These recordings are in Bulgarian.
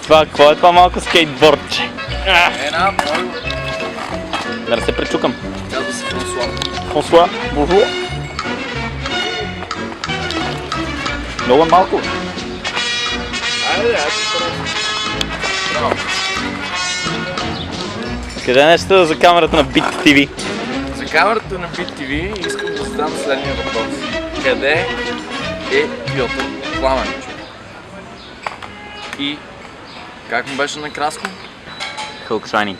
Това, какво е това малко скейтбордче? Една, много. Да не се пречукам. Казва се Франсуа. Франсуа, бонжур. Много е малко. Айде, браво. Къде е нещо за камерата на Bit TV? За камерата на Bit TV искам да задам следния въпрос. Къде е Пьотър Пламенчев? И как му беше на краско? Hulk Shining.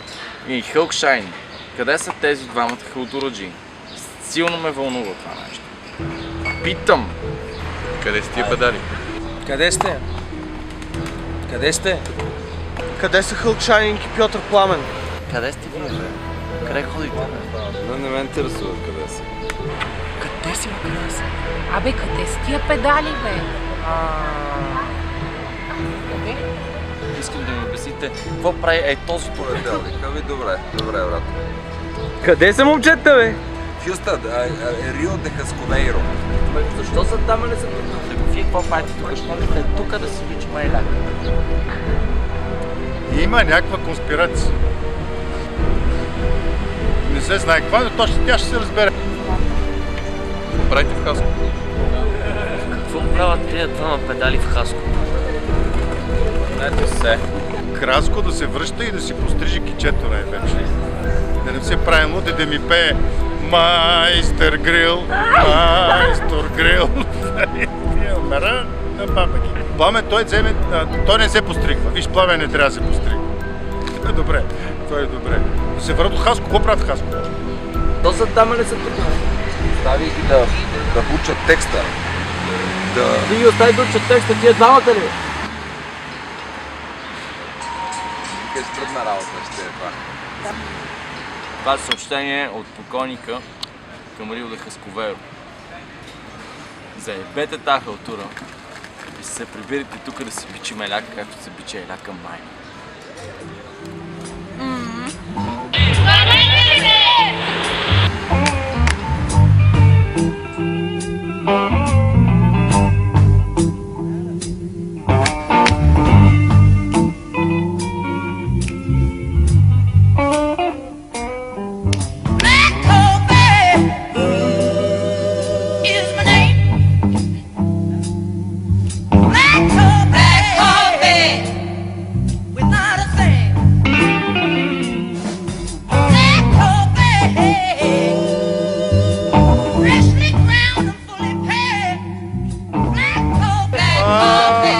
И Hulk Shining. Къде са тези двамата халтураджи? Силно ме вълнува това нещо. Питам! Къде са тия педали? Къде сте? Къде сте? Къде са Hulk Shining и Пьотър Пламен? Къде сте вие, бе? Къде ходите, бе? Не ме интересува къде са. Къде си, къде си? Абе, къде са тия педали, бе? Искам да ми обясните, какво прави този Понеделник. Ами добре, брат. Къде са момчета, бе? Хюстън, Рио де Хасконейро. Защо са там не са тук? Вие какво правите тук? Ще можете тук да си бичи майляк. Има някаква конспирация. Не се знае каква, но точно тя ще се разбере. Какво правите в Хаско? Какво правят тия двама педали в Хаско? Знаете се. Краско да се връща и да си пострижи кичето най-вече. Да не се прави луд и да ми пее Майстер Грил, Майстер Грил. Мера на бабаки. Пламен, той не се постригва. Виж, Пламен не трябва да се постригва. Това е добре, това е добре. Да се върна до Хаско, какво правят в Хаско? То са там не са тук. Остави ги да учат текста. Ти ги остави да учат текста, тия двамата ли? Къде си трудна работа ще е това. Това е съобщение от покойника към Рио де Хасковеро. Заебете тази халтура и се прибирате тук да се бичи еляка, както се бичи еляка майна.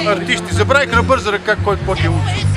Артисти, забравих на бърза ръка кой какво ти е учил.